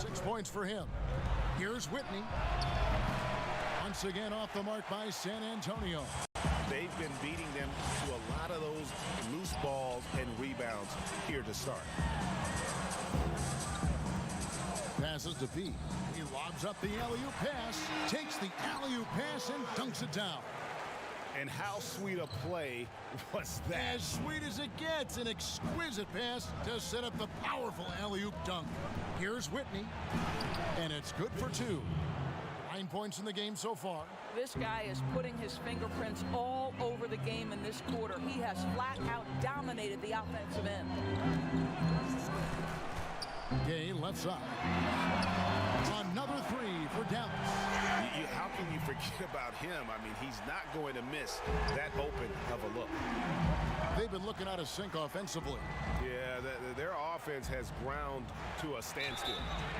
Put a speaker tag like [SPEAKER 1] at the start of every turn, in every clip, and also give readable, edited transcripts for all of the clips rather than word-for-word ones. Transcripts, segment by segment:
[SPEAKER 1] 6 points for him. Here's Whitney. Once again off the mark by San Antonio.
[SPEAKER 2] They've been beating them to a lot of those loose balls and rebounds here to start.
[SPEAKER 1] Passes to B. He lobs up the alley-oop pass, takes the alley-oop pass and dunks it down.
[SPEAKER 2] And how sweet a play was that?
[SPEAKER 1] As sweet as it gets, an exquisite pass to set up the powerful alley-oop dunk. Here's Whitney, and it's good for 2. 9 points in the game so far.
[SPEAKER 3] This guy is putting his fingerprints all over the game in this quarter. He has flat out dominated the offensive end.
[SPEAKER 1] Gay left side. Another 3 for Dallas.
[SPEAKER 2] How can you forget about him? I mean, he's not going to miss that open of a look.
[SPEAKER 1] They've been looking out of sync offensively.
[SPEAKER 2] Yeah, their offense has ground to a standstill.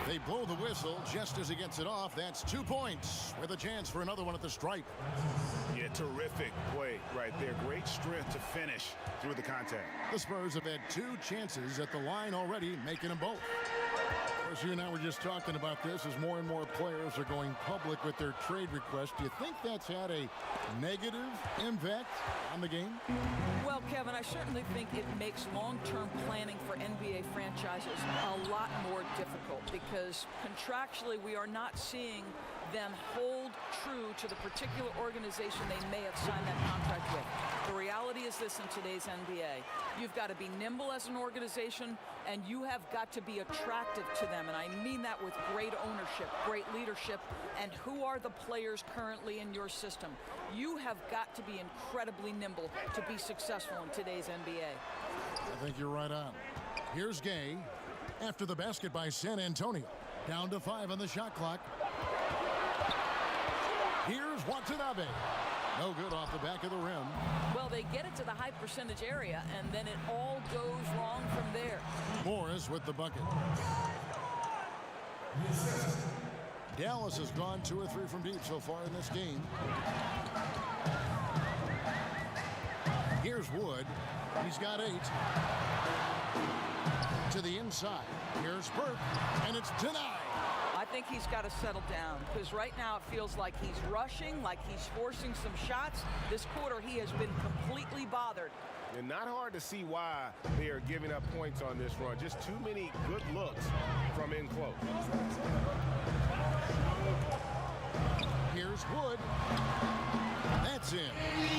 [SPEAKER 1] They blow the whistle just as he gets it off. That's 2 points with a chance for another one at the stripe.
[SPEAKER 2] Yeah, terrific play right there. Great strength to finish through the contact.
[SPEAKER 1] The Spurs have had 2 chances at the line already, making them both. Of course, you and I were just talking about this as more and more players are going public with their trade requests. Do you think that's had a negative impact on the game?
[SPEAKER 3] Well, Kevin, I certainly think it makes long-term planning for NBA franchises a lot more difficult because contractually we are not seeing them hold true to the particular organization they may have signed that contract with. The reality is this in today's NBA. You've got to be nimble as an organization, and you have got to be attractive to them. And I mean that with great ownership, great leadership, and who are the players currently in your system. You have got to be incredibly nimble to be successful in today's NBA.
[SPEAKER 1] I think you're right on. Here's Gay after the basket by San Antonio. Down to 5 on the shot clock. Here's Watanabe. No good off the back of the rim.
[SPEAKER 3] Well, they get it to the high percentage area, and then it all goes wrong from there.
[SPEAKER 1] Morris with the bucket. Dallas has gone 2 or 3 from deep so far in this game. Here's Wood. He's got 8. To the inside. Here's Burke, and it's denied.
[SPEAKER 3] I think he's got to settle down because right now it feels like he's rushing, like he's forcing some shots. This quarter he has been completely bothered.
[SPEAKER 2] And not hard to see why they are giving up points on this run. Just too many good looks from in close.
[SPEAKER 1] Here's Wood. That's in.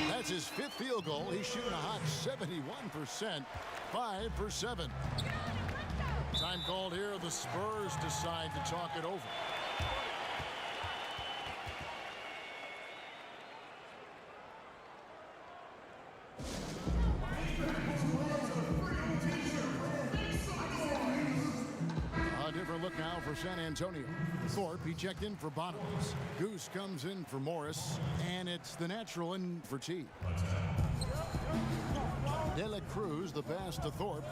[SPEAKER 1] That's his 5th field goal. He's shooting a hot 71%. 5 for 7. Time called here. The Spurs decide to talk it over. A different look now for San Antonio. Thorpe, he checked in for Bottoms. Goose comes in for Morris, and it's the natural in for T. De La Cruz, the pass to Thorpe.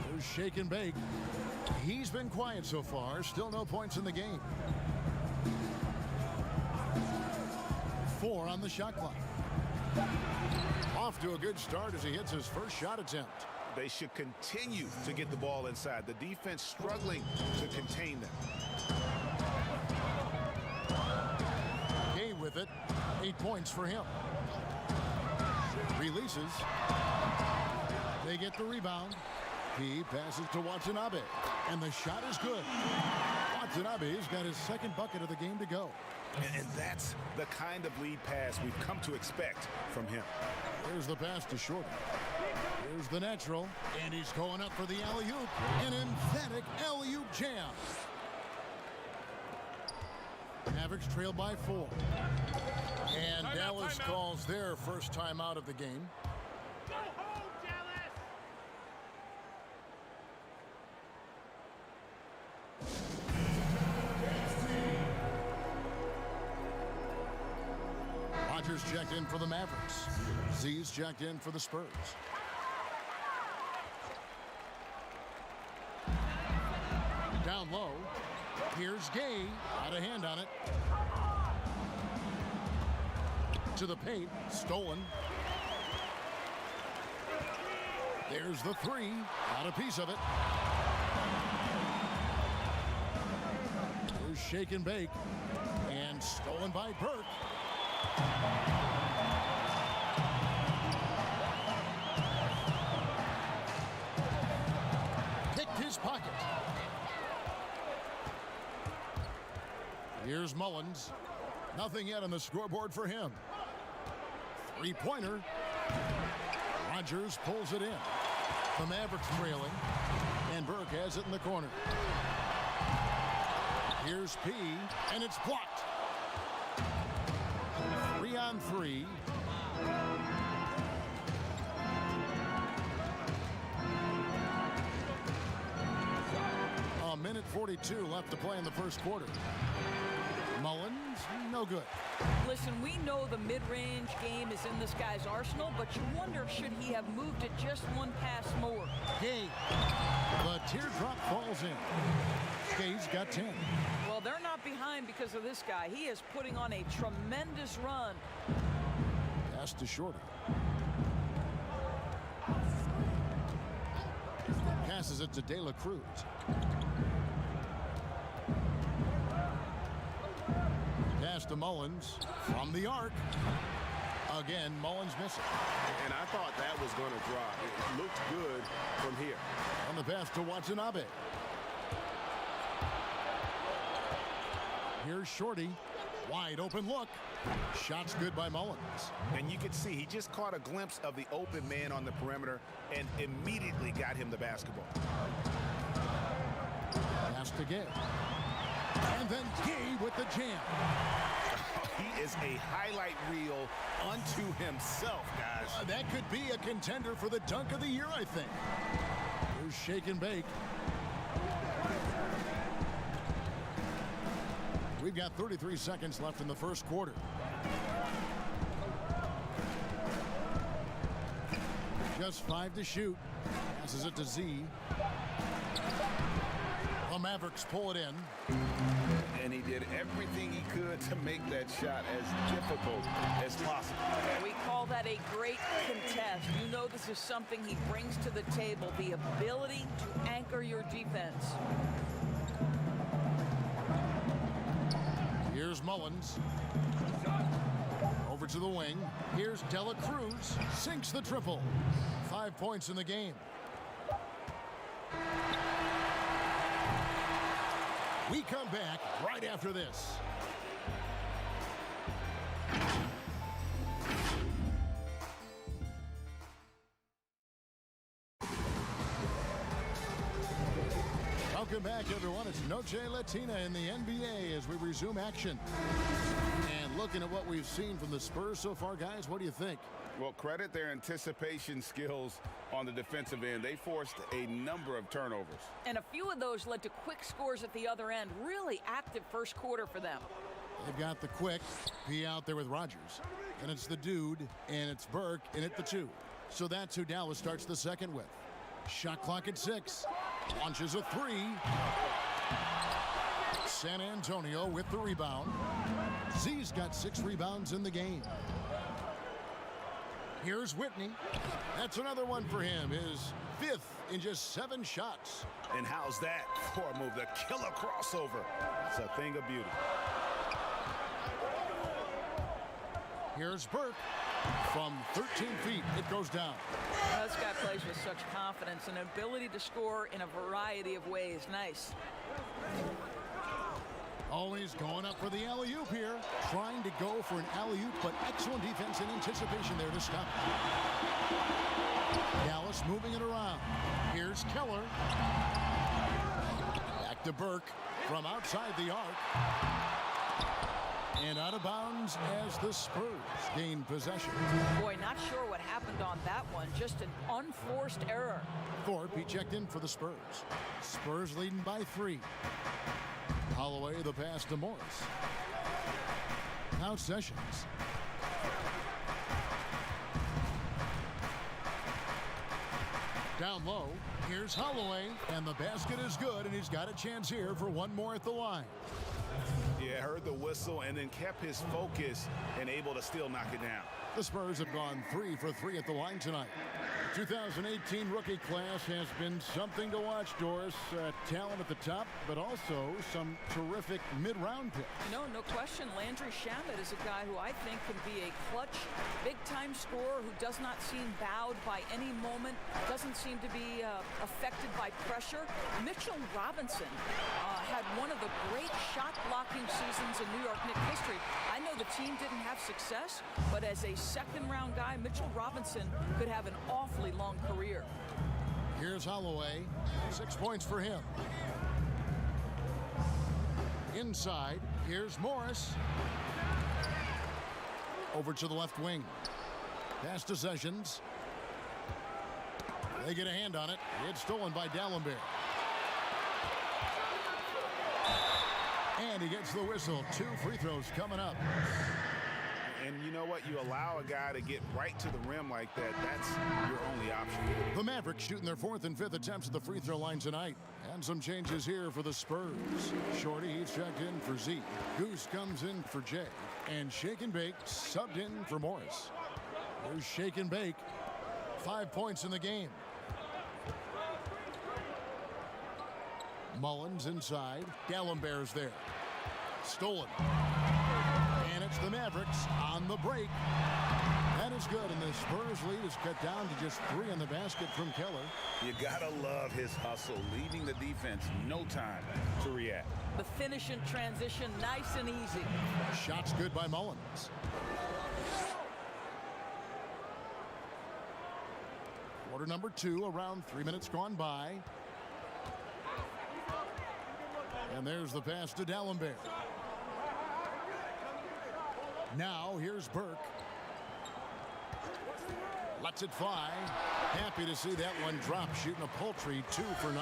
[SPEAKER 1] There's shake and bake. He's been quiet so far. Still no points in the game. 4 on the shot clock. Off to a good start as he hits his first shot attempt.
[SPEAKER 2] They should continue to get the ball inside. The defense struggling to contain them.
[SPEAKER 1] Gay with it. 8 points for him. Releases. They get the rebound. He passes to Watanabe. And the shot is good. Watanabe's got his 2nd bucket of the game to go.
[SPEAKER 2] And that's the kind of lead pass we've come to expect from him.
[SPEAKER 1] There's the pass to Shorty. Here's the natural. And he's going up for the alley-oop. An emphatic alley-oop jam. Mavericks trail by 4. And Dallas calls their first time out of the game.
[SPEAKER 4] Go home, Dallas!
[SPEAKER 1] Rodgers checked in for the Mavericks. Z's checked in for the Spurs. Down low. Here's Gay. Got a hand on it. To the paint. Stolen. There's the three. Got a piece of it. Here's shake and bake. And stolen by Burke. Picked his pocket. Here's Mullins. Nothing yet on the scoreboard for him. Three-pointer. Rogers pulls it in. The Mavericks trailing. And Burke has it in the corner. Here's P, and it's blocked. 3-on-3. A minute 42 left to play in the first quarter. Mullins, no good.
[SPEAKER 3] Listen, we know the mid-range game is in this guy's arsenal, but you wonder, should he have moved it just one pass more?
[SPEAKER 1] Gay. The teardrop falls in. Gay's got 10.
[SPEAKER 3] Well, they're not behind because of this guy. He is putting on a tremendous run.
[SPEAKER 1] Pass to Shorty. Passes it to De La Cruz. Pass to Mullins from the arc. Again, Mullins missing.
[SPEAKER 2] And I thought that was going to drop. It looked good from here.
[SPEAKER 1] On the pass to Watanabe. Here's Shorty. Wide open look. Shot's good by Mullins.
[SPEAKER 5] And you could see he just caught a glimpse of the open man on the perimeter and immediately got him the basketball.
[SPEAKER 1] Pass to Gay. And then Gay with the jam.
[SPEAKER 5] He is a highlight reel unto himself, guys.
[SPEAKER 1] That could be a contender for the dunk of the year, I think. Here's shake and bake. We've got 33 seconds left in the first quarter. Just 5 to shoot. Passes it to Z. The Mavericks pull it in.
[SPEAKER 5] And he did everything he could to make that shot as difficult as possible.
[SPEAKER 3] We call that a great contest. You know this is something he brings to the table, the ability to anchor your defense.
[SPEAKER 1] Here's Mullins. Over to the wing. Here's De La Cruz. Sinks the triple. 5 points in the game. We come back right after this. Welcome back, everyone. It's Noche Latina in the NBA as we resume action. And looking at what we've seen from the Spurs so far, guys, what do you think?
[SPEAKER 2] Well, credit their anticipation skills on the defensive end. They forced a number of turnovers.
[SPEAKER 3] And a few of those led to quick scores at the other end. Really active first quarter for them.
[SPEAKER 1] They've got the quick. P out there with Rogers. And it's the dude, and it's Burke, and at the 2. So that's who Dallas starts the second with. Shot clock at 6. Launches a 3. San Antonio with the rebound. Z's got 6 rebounds in the game. Here's Whitney. That's another one for him. His 5th in just 7 shots.
[SPEAKER 5] And how's that for a move? The killer crossover. It's a thing of beauty.
[SPEAKER 1] Here's Burke. From 13 feet, it goes down.
[SPEAKER 3] This guy plays with such confidence and ability to score in a variety of ways. Nice.
[SPEAKER 1] Always going up for the alley-oop here. Trying to go for an alley-oop, but excellent defense and anticipation there to stop it. Dallas moving it around. Here's Keller. Back to Burke from outside the arc. And out of bounds as the Spurs gain possession.
[SPEAKER 3] Boy, not sure what happened on that one. Just an unforced error.
[SPEAKER 1] Thorpe, he checked in for the Spurs. Spurs leading by 3. Holloway, the pass to Morris. Now Sessions. Down low, here's Holloway, and the basket is good, and he's got a chance here for one more at the line.
[SPEAKER 5] Yeah, heard the whistle and then kept his focus and able to still knock it down.
[SPEAKER 1] The Spurs have gone 3 for 3 at the line tonight. 2018 rookie class has been something to watch, Doris. Talent at the top, but also some terrific mid-round picks.
[SPEAKER 3] No question. Landry Shamet is a guy who I think can be a clutch, big-time scorer who does not seem bowed by any moment, doesn't seem to be affected by pressure. Mitchell Robinson had one of the great shot-blocking seasons in New York Knicks history. I know the team didn't have success, but as a second-round guy, Mitchell Robinson could have an awfully long career.
[SPEAKER 1] Here's Holloway. 6 points for him. Inside, here's Morris. Over to the left wing. Pass to Sessions. They get a hand on it. It's stolen by Dallenberg. And he gets the whistle. 2 free throws coming up.
[SPEAKER 5] And you know what? You allow a guy to get right to the rim like that. That's your only option.
[SPEAKER 1] The Mavericks shooting their 4th and 5th attempts at the free throw line tonight. And some changes here for the Spurs. Shorty, he's checked in for Z. Goose comes in for Jay. And Shake and Bake subbed in for Morris. There's Shake and Bake. 5 points in the game. Mullins inside. Dallenberg's there. Stolen. And it's the Mavericks on the break. That is good, and the Spurs lead is cut down to just 3 in the basket from Keller.
[SPEAKER 5] You gotta love his hustle, leading the defense. No time to react.
[SPEAKER 3] The finish in transition, nice and easy.
[SPEAKER 1] Shots good by Mullins. Quarter number 2, around 3 minutes gone by. And there's the pass to Dallenberg. Now here's Burke. Lets it fly. Happy to see that one drop, shooting a paltry 2 for 9.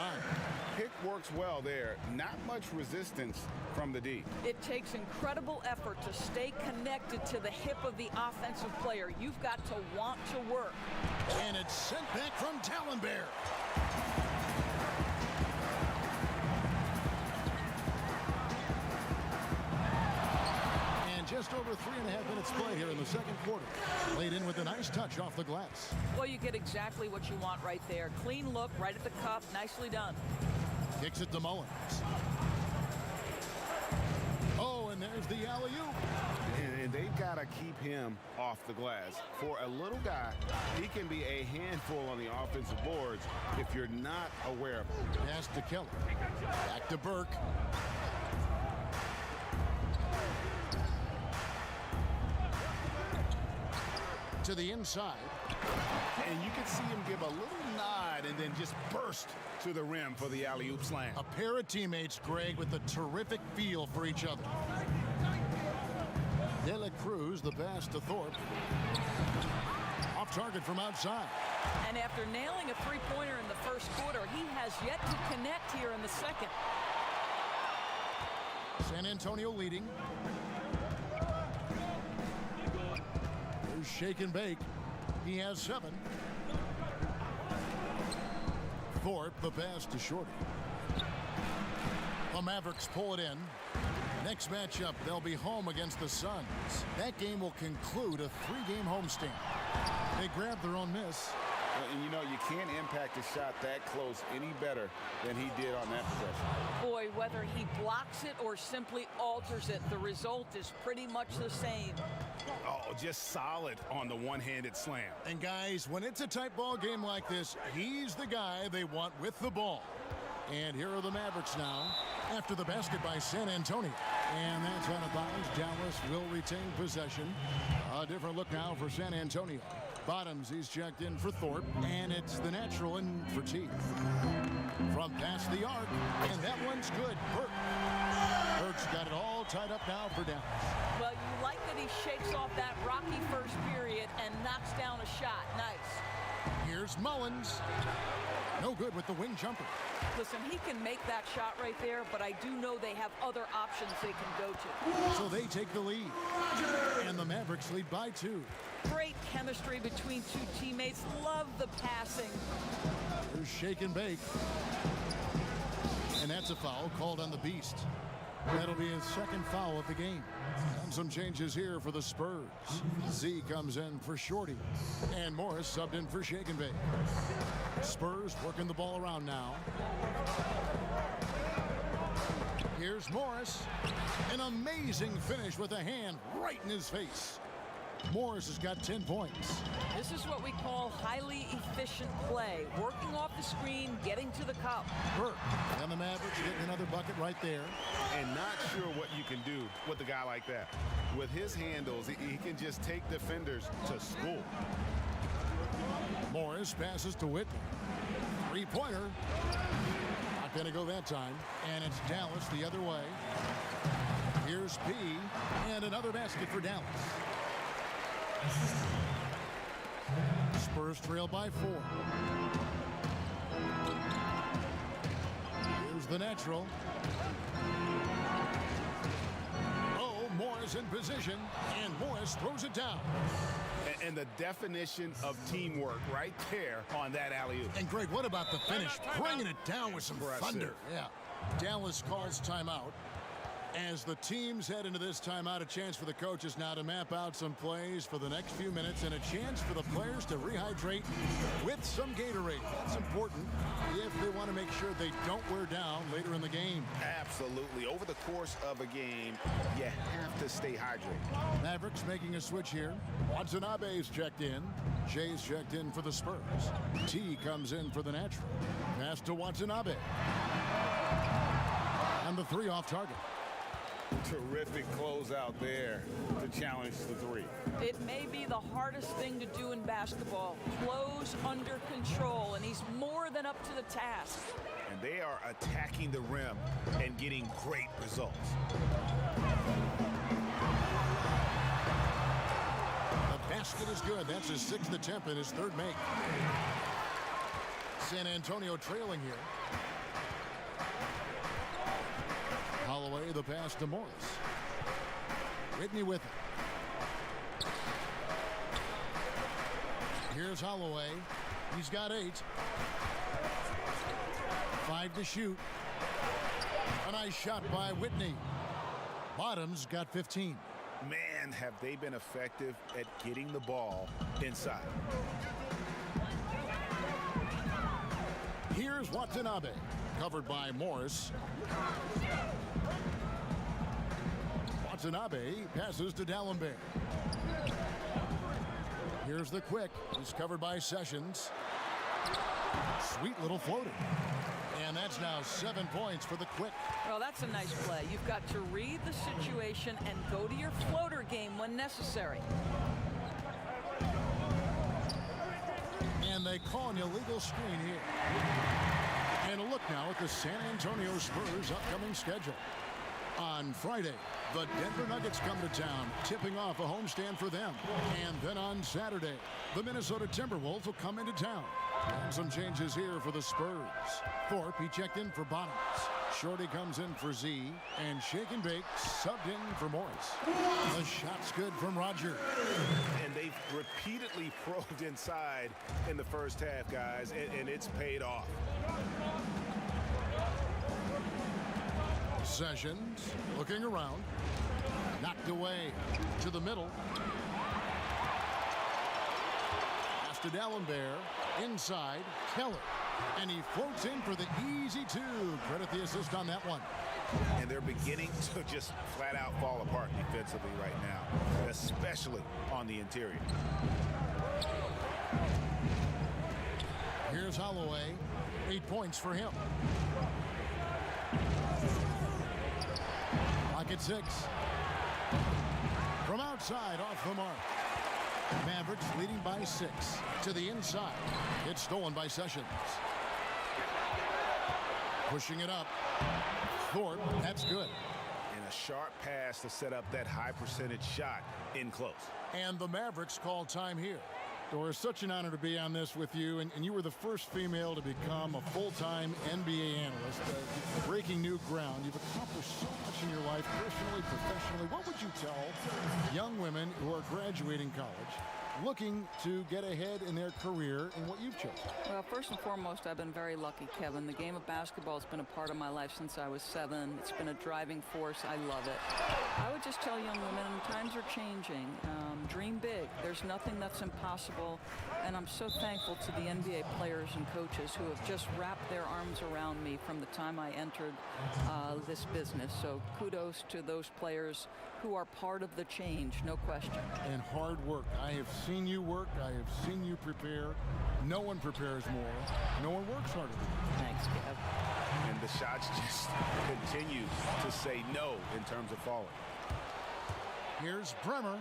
[SPEAKER 5] Pick works well there. Not much resistance from the D.
[SPEAKER 3] It takes incredible effort to stay connected to the hip of the offensive player. You've got to want to work.
[SPEAKER 1] And it's sent back from Dallenberg. Just over 3.5 minutes play here in the second quarter. Laid in with a nice touch off the glass.
[SPEAKER 3] Well, you get exactly what you want right there. Clean look, right at the cup. Nicely done.
[SPEAKER 1] Kicks it to Mullins. Oh, and there's the alley-oop.
[SPEAKER 5] And they've got to keep him off the glass. For a little guy, he can be a handful on the offensive boards if you're not aware of him.
[SPEAKER 1] Pass to Keller. Back to Burke. To the inside.
[SPEAKER 5] And you can see him give a little nod and then just burst to the rim for the alley-oop slam.
[SPEAKER 1] A pair of teammates, Greg, with a terrific feel for each other. De La Cruz, the pass to Thorpe. Off target from outside.
[SPEAKER 3] And after nailing a three-pointer in the first quarter, he has yet to connect here in the second.
[SPEAKER 1] San Antonio leading. Shake and Bake. He has 7. Thorpe, the pass to Shorty. The Mavericks pull it in. Next matchup, they'll be home against the Suns. That game will conclude a 3-game homestand. They grabbed their own miss.
[SPEAKER 5] And you know, you can't impact a shot that close any better than he did on that possession.
[SPEAKER 3] Boy, whether he blocks it or simply alters it, the result is pretty much the same.
[SPEAKER 5] Oh, just solid on the one-handed slam.
[SPEAKER 1] And guys, when it's a tight ball game like this, he's the guy they want with the ball. And here are the Mavericks now after the basket by San Antonio. And that's out of bounds. Dallas will retain possession. A different look now for San Antonio. Bottoms, he's checked in for Thorpe, and it's the natural in for Teague. From past the arc, and that one's good. Burke's got it all tied up now for Dallas.
[SPEAKER 3] Well, you like that he shakes off that rocky first period and knocks down a shot. Nice.
[SPEAKER 1] Here's Mullins. No good with the wing jumper.
[SPEAKER 3] Listen, he can make that shot right there, but I do know they have other options they can go to.
[SPEAKER 1] So they take the lead. And the Mavericks lead by 2.
[SPEAKER 3] Great chemistry between two teammates. Love the passing.
[SPEAKER 1] There's Shake and Bake. And that's a foul called on the Beast. That'll be his second foul of the game. And some changes here for the Spurs. Z comes in for Shorty. And Morris subbed in for Shake and Bake. Spurs working the ball around now. Here's Morris. An amazing finish with a hand right in his face. Morris has got 10 points.
[SPEAKER 3] This is what we call highly efficient play. Working off the screen, getting to the cup.
[SPEAKER 1] Burke and the Mavericks getting another bucket right there.
[SPEAKER 5] And not sure what you can do with a guy like that. With his handles, he can just take defenders to school.
[SPEAKER 1] Morris passes to Whitney. Three-pointer. Not going to go that time. And it's Dallas the other way. Here's P. And another basket for Dallas. Spurs trail by 4. Here's the natural. Oh, Morris in position, and Morris throws it down.
[SPEAKER 5] And the definition of teamwork right there on that alley-oop.
[SPEAKER 1] And Greg, what about the finish? Bringing it down with some thunder. Yeah. Dallas calls timeout. As the teams head into this timeout, a chance for the coaches now to map out some plays for the next few minutes and a chance for the players to rehydrate with some Gatorade. That's important if they want to make sure they don't wear down later in the game.
[SPEAKER 5] Absolutely. Over the course of a game, you have to stay hydrated.
[SPEAKER 1] Mavericks making a switch here. Watanabe's checked in. Jay's checked in for the Spurs. T comes in for the natural. Pass to Watanabe. And the three off target.
[SPEAKER 5] Terrific closeout there to challenge the three.
[SPEAKER 3] It may be the hardest thing to do in basketball. Close under control, and he's more than up to the task.
[SPEAKER 5] And they are attacking the rim and getting great results.
[SPEAKER 1] The basket is good. That's his 6th attempt and his 3rd make. San Antonio trailing here. Holloway, the pass to Morris. Whitney with it. Here's Holloway. He's got 8. 5 to shoot. A nice shot by Whitney. Bottoms got 15.
[SPEAKER 5] Man, have they been effective at getting the ball inside.
[SPEAKER 1] Here's Watanabe. Covered by Morris. Watanabe passes to D'Alembert. Here's the quick. He's covered by Sessions. Sweet little floater. And that's now 7 points for the quick.
[SPEAKER 3] Well, that's a nice play. You've got to read the situation and go to your floater game when necessary.
[SPEAKER 1] And they call an illegal screen here. And a look now at the San Antonio Spurs' upcoming schedule. On Friday, the Denver Nuggets come to town, tipping off a homestand for them. And then on Saturday, the Minnesota Timberwolves will come into town. And some changes here for the Spurs. Thorpe, he checked in for Bottoms. Shorty comes in for Z. And Shake and Bake subbed in for Morris. The shot's good from Roger.
[SPEAKER 5] And they've repeatedly probed inside in the first half, guys, and it's paid off.
[SPEAKER 1] Sessions looking around. Knocked away to the middle. Pass to D'Alembert. Inside, Keller. And he floats in for the easy 2. Credit the assist on that one.
[SPEAKER 5] And they're beginning to just flat out fall apart defensively right now, especially on the interior.
[SPEAKER 1] Here's Holloway. 8 points for him. Lock at 6. From outside, off the mark. Mavericks leading by 6 to the inside. It's stolen by Sessions. Pushing it up. Thorpe, that's good.
[SPEAKER 5] And a sharp pass to set up that high percentage shot in close.
[SPEAKER 1] And the Mavericks call time here. Doris, such an honor to be on this with you, and you were the first female to become a full-time NBA analyst. Breaking new ground. You've accomplished so much in your life, personally, professionally. What would you tell young women who are graduating college, looking to get ahead in their career in what you've chosen?
[SPEAKER 3] Well, first and foremost, I've been very lucky, Kevin. The game of basketball has been a part of my life since I was 7. It's been a driving force. I love it. I would just tell young women, times are changing. Dream big. There's nothing that's impossible. And I'm so thankful to the NBA players and coaches who have just wrapped their arms around me from the time I entered this business. So kudos to those players who are part of the change, no question.
[SPEAKER 1] And hard work. I have seen you work. I have seen you prepare. No one prepares more. No one works harder.
[SPEAKER 3] Thanks, Kev.
[SPEAKER 5] And the shots just continue to say no in terms of falling.
[SPEAKER 1] Here's Bremer.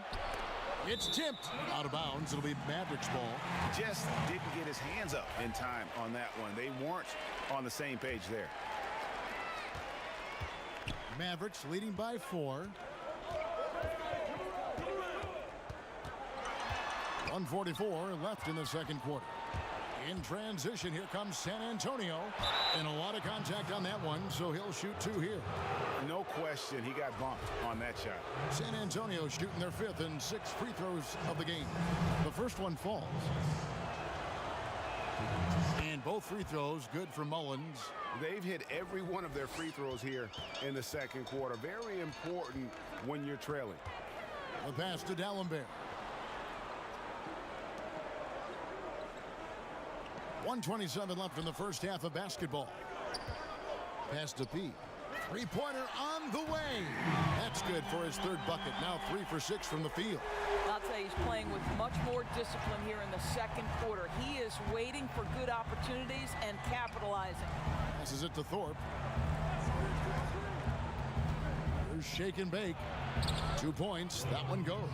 [SPEAKER 1] It's tipped out of bounds. It'll be Mavericks ball.
[SPEAKER 5] Just didn't get his hands up in time on that one. They weren't on the same page there.
[SPEAKER 1] Mavericks leading by 4. 1:44 left in the second quarter. In transition, here comes San Antonio. And a lot of contact on that one, so he'll shoot 2 here.
[SPEAKER 5] No question, he got bumped on that shot.
[SPEAKER 1] San Antonio shooting their 5th and 6th free throws of the game. The first one falls. And both free throws good for Mullins.
[SPEAKER 5] They've hit every one of their free throws here in the second quarter. Very important when you're trailing.
[SPEAKER 1] The pass to D'Alembert. 1:27 left in the first half of basketball. Pass to P. Three-pointer on the way. That's good for his 3rd bucket. Now 3 for 6 from the field.
[SPEAKER 3] I'll tell you, he's playing with much more discipline here in the second quarter. He is waiting for good opportunities and capitalizing.
[SPEAKER 1] Passes it to Thorpe. Here's Shake and Bake. 2 points. That one goes.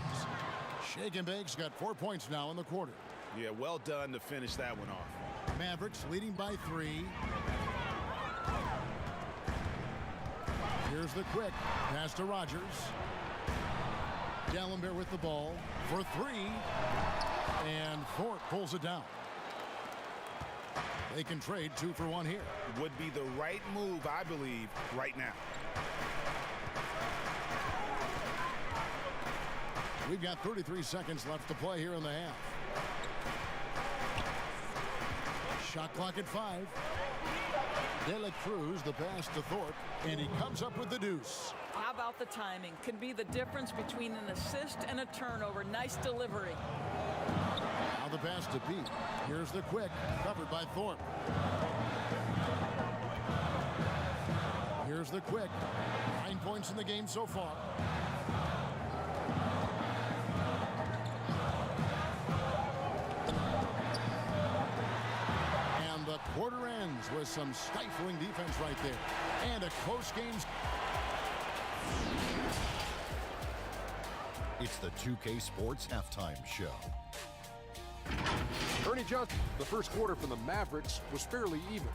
[SPEAKER 1] Shake and Bake's got 4 points now in the quarter.
[SPEAKER 5] Yeah, well done to finish that one off.
[SPEAKER 1] Mavericks leading by 3. Here's the quick pass to Rogers. D'Alembert with the ball for 3. And Thorpe pulls it down. They can trade 2 for 1 here.
[SPEAKER 5] Would be the right move, I believe, right now.
[SPEAKER 1] We've got 33 seconds left to play here in the half. Shot clock at 5. De La Cruz, the pass to Thorpe, and he comes up with the deuce.
[SPEAKER 3] How about the timing? Can be the difference between an assist and a turnover. Nice delivery.
[SPEAKER 1] Now the pass to Pete. Here's the quick, covered by Thorpe. Here's the quick. 9 points in the game so far. The quarter ends with some stifling defense right there. And a close game.
[SPEAKER 6] It's the 2K Sports Halftime Show.
[SPEAKER 7] Ernie Johnson, the first quarter for the Mavericks was fairly even.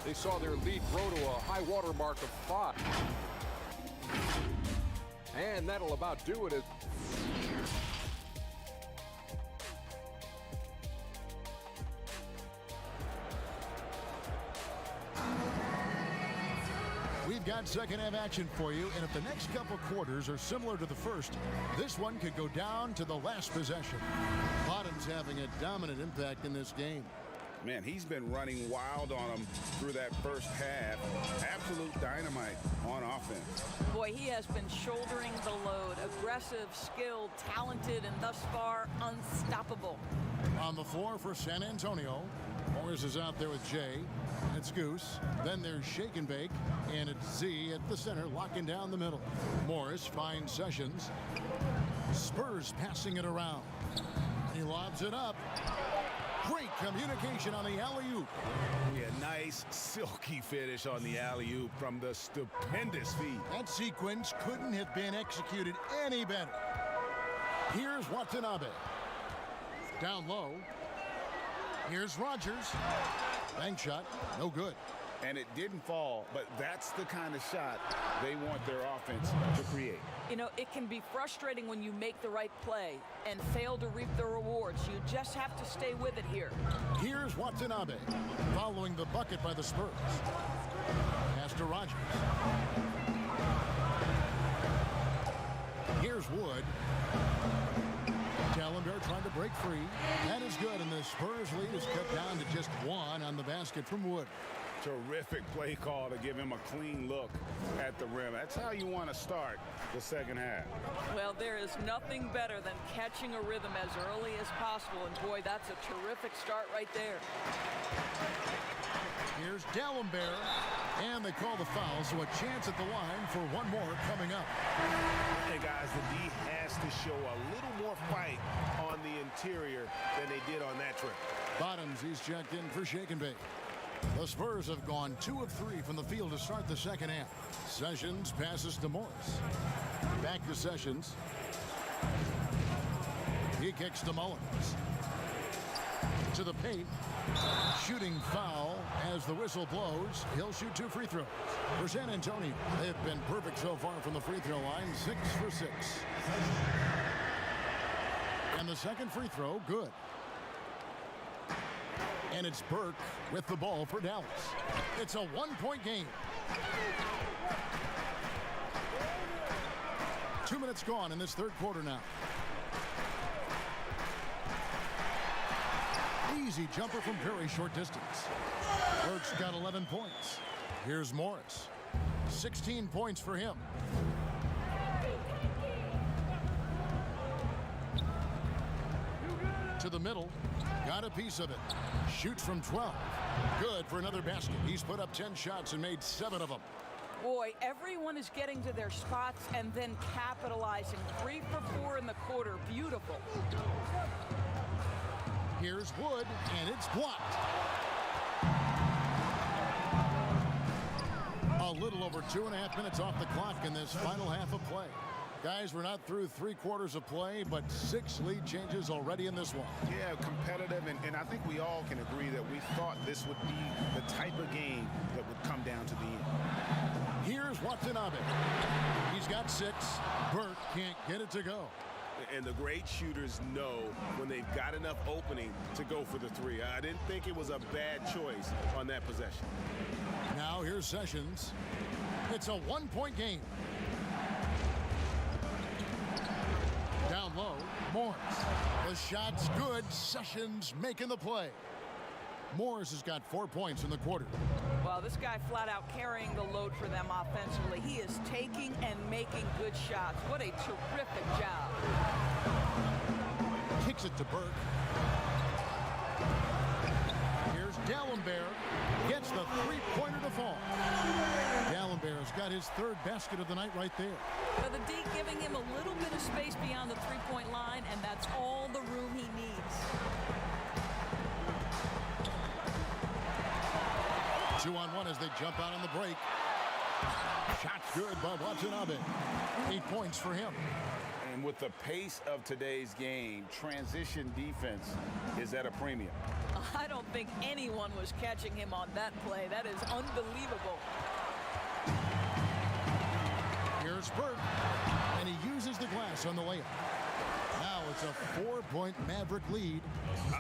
[SPEAKER 7] They saw their lead grow to a high water mark of 5. And that'll about do it.
[SPEAKER 1] We've got second half action for you, and if the next couple quarters are similar to the first, this one could go down to the last possession. Bottom's having a dominant impact in this game.
[SPEAKER 5] Man, he's been running wild on them through that first half. Absolute dynamite on offense.
[SPEAKER 3] Boy, he has been shouldering the load. Aggressive, skilled, talented, and thus far unstoppable.
[SPEAKER 1] On the floor for San Antonio, Morris is out there with Jay. It's Goose. Then there's Shake and Bake. And it's Z at the center, locking down the middle. Morris finds Sessions. Spurs passing it around. He lobs it up. Great communication on the alley-oop.
[SPEAKER 5] Yeah, nice, silky finish on the alley-oop from the stupendous feed.
[SPEAKER 1] That sequence couldn't have been executed any better. Here's Watanabe. Down low. Here's Rogers. Bank shot, no good.
[SPEAKER 5] And it didn't fall, but that's the kind of shot they want their offense to create.
[SPEAKER 3] You know, it can be frustrating when you make the right play and fail to reap the rewards. You just have to stay with it here.
[SPEAKER 1] Here's Watanabe, following the bucket by the Spurs. Pass to Rogers. Here's Wood. Dallenberg trying to break free. That is good, and the Spurs lead is cut down to just 1 on the basket from Wood.
[SPEAKER 5] Terrific play call to give him a clean look at the rim. That's how you want to start the second half.
[SPEAKER 3] Well, there is nothing better than catching a rhythm as early as possible, and boy, that's a terrific start right there.
[SPEAKER 1] Here's Dallenberg, and they call the foul, so a chance at the line for one more coming up.
[SPEAKER 2] Hey, guys, the D has to show a little more fight on the interior than they did on that trip.
[SPEAKER 1] Bottoms, he's checked in for Shake and Bake. The Spurs have gone 2 of 3 from the field to start the second half. Sessions passes to Morris. Back to Sessions. He kicks to Mullins. To the paint. Shooting foul as the whistle blows. He'll shoot 2 free throws. For San Antonio, they've been perfect so far from the free throw line. 6 for 6. And the second free throw, good. And it's Burke with the ball for Dallas. It's a 1-point game. 2 minutes gone in this third quarter now. Easy jumper from very short distance. Burke's got 11 points. Here's Morris. 16 points for him. To the middle. Got a piece of it. Shoots from 12. Good for another basket. He's put up 10 shots and made 7 of them.
[SPEAKER 3] Boy, everyone is getting to their spots and then capitalizing. 3 for 4 in the quarter. Beautiful.
[SPEAKER 1] Here's Wood, and it's blocked. A little over 2.5 minutes off the clock in this final half of play. Guys, we're not through 3 quarters of play, but 6 lead changes already in this one.
[SPEAKER 5] Yeah, competitive, and I think we all can agree that we thought this would be the type of game that would come down to the end.
[SPEAKER 1] Here's Watanabe. He's got 6. Burke can't get it to go.
[SPEAKER 2] And the great shooters know when they've got enough opening to go for the 3. I didn't think it was a bad choice on that possession.
[SPEAKER 1] Now here's Sessions. It's a 1-point game. Down low, Morris. The shot's good. Sessions making the play. Morris has got 4 points in the quarter.
[SPEAKER 3] Well, this guy flat out carrying the load for them offensively. He is taking and making good shots. What a terrific job.
[SPEAKER 1] Kicks it to Burke. Here's Dallenberg. Gets the 3-pointer to fall. Dallenberg's got his 3rd basket of the night right there.
[SPEAKER 3] But the D giving him a little bit of space beyond the 3-point line, and that's all the room he needs.
[SPEAKER 1] 2-on-1 as they jump out on the break. Shot's good by Watanabe. 8 points for him.
[SPEAKER 5] And with the pace of today's game, transition defense is at a premium.
[SPEAKER 3] I don't think anyone was catching him on that play. That is unbelievable.
[SPEAKER 1] Here's Burke, and he uses the glass on the layup. Now it's a 4-point Maverick lead.